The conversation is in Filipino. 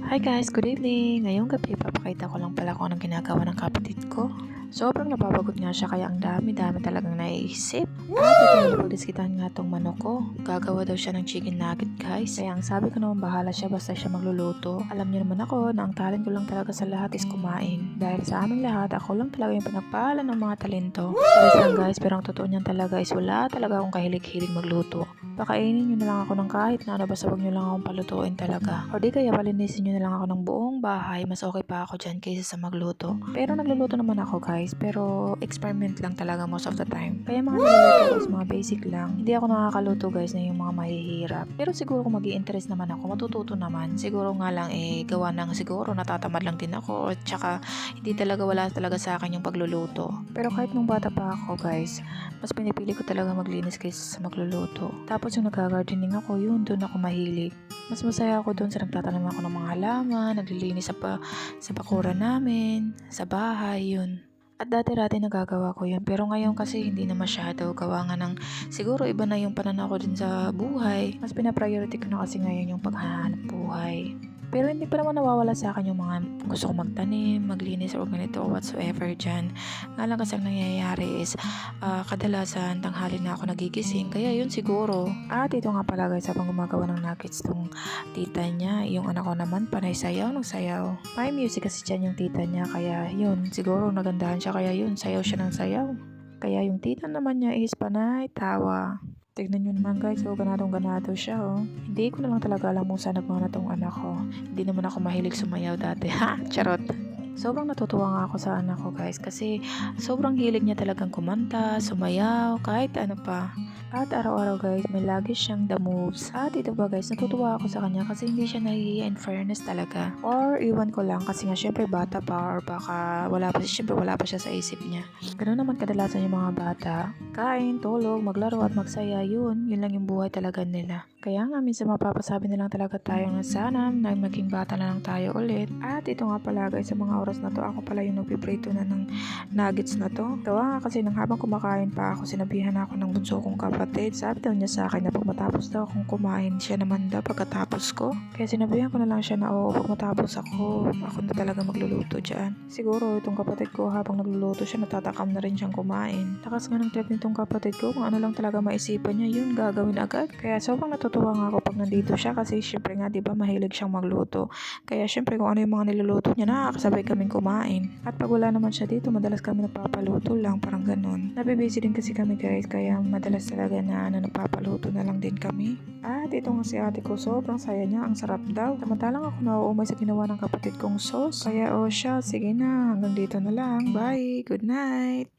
Hi guys, good evening! Ngayong gabi, papakita ko lang pala kung anong ginagawa ng kapatid ko. Sobrang napapagot nga siya kaya ang dami-dami talagang naiisip. At ito na napagdiskitahan nga tong manok ko. Gagawa daw siya ng chicken nugget guys. Kaya ang sabi ko naman bahala siya basta siya magluluto. Alam niyo naman ako na ang talent ko lang talaga sa lahat is kumain. Dahil sa aming lahat, ako lang talaga yung pinagpala ng mga talento. Sorry lang guys, pero ang totoo niyan talaga is wala talaga akong kahilig-hilig magluto. Pakainin nyo na lang ako ng kahit na ano basta wag nyo lang akong palutuin talaga. O di kaya palinisin nyo na lang ako ng buong bahay, mas okay pa ako dyan kaysa sa magluto. Pero nagluluto naman ako guys, pero experiment lang talaga most of the time. Kaya mga niluluto ko is mga basic lang. Hindi ako nakakaluto guys na yung mga mahihirap. Pero siguro kung mag-i-interest naman ako, matututo naman. Siguro nga lang gawa ng siguro natatamad lang din ako. At saka hindi talaga wala talaga sa akin yung pagluluto. Pero kahit nung bata pa ako guys, mas pinipili ko talaga maglinis kaysa sa magluluto. Tapos yung nag-gardening ako, yun, doon ako mahilig. Mas masaya ako doon sa nagtatanim ako ng mga halaman, naglilinis sa bakuran namin, sa bahay, yun. At dati-dati nagagawa ko yun, pero ngayon kasi hindi na masyado gawa nga ng siguro iba na yung pananaw ko din sa buhay. Mas pinapriority ko na kasi ngayon yung paghahanap buhay. Pero hindi pa naman nawawala sa akin yung mga gusto ko magtanim, maglinis or ganito or whatsoever dyan. Nga lang kasi ang nangyayari is kadalasan tanghali na ako nagigising kaya yun siguro. At ito nga pala guys habang gumagawa ng nuggets tong tita niya, yung anak ko naman panay sayaw ng sayaw. May music kasi dyan yung tita niya kaya yun siguro nagandahan siya kaya yun sayaw siya ng sayaw. Kaya yung tita naman niya is panay tawa. Tignan nyo naman guys, so ganadong-ganado siya oh. Hindi ko na lang talaga alam kung saan nagmana tong anak ko. Hindi naman ako mahilig sumayaw dati. Ha! Charot! Sobrang natutuwa nga ako sa anak ko guys kasi sobrang hilig niya talagang kumanta, sumayaw, kahit ano pa. At araw-araw guys, may lagi siyang the moves. At ito ba guys, natutuwa ako sa kanya kasi hindi siya nahihiya in fairness talaga. Or iwan ko lang kasi nga syempre bata pa or baka syempre wala pa siya sa isip niya. Ganoon naman kadalasan yung mga bata. Kain, tulog, maglaro at magsaya, yun lang yung buhay talaga nila. Kaya nga minsan mapapasabi na lang talaga tayo na sana na maging bata na lang tayo ulit. At ito nga pala guys, sa mga oras na to, ako pala yung nagpiprito na ng nuggets na to. Tawa nga kasi nang habang kumakain pa ako, sinabihan ako ng bunso kong kapatid. Sabi daw niya sa akin na pag matapos daw akong kumain, siya naman daw pagkatapos ko. Kaya sinabihan ko na lang siya na pag matapos ako na talaga magluluto dyan. Siguro itong kapatid ko habang nagluluto siya, natatakam na rin siyang kumain. Takas nga ng trip nitong kapatid ko, kung ano lang talaga maisipan niya, yun gagawin agad. Kaya sobrang natutuwa nga ako pag nandito siya kasi syempre nga diba mahilig siyang magluto. Kaya syempre kung ano yung mga niluluto niya, nakakasabay kaming kumain. At pag wala naman siya dito, madalas kami nagpapaluto lang, parang ganun. Nabibisi din kasi kami guys, kaya madalas talaga na nagpapaluto na lang din kami. At ito nga si ate ko, sobrang saya niya, ang sarap daw. Samantalang ako nauumay sa ginawa ng kapatid kong sauce. Kaya siya, sige na, hanggang dito na lang. Bye, good night!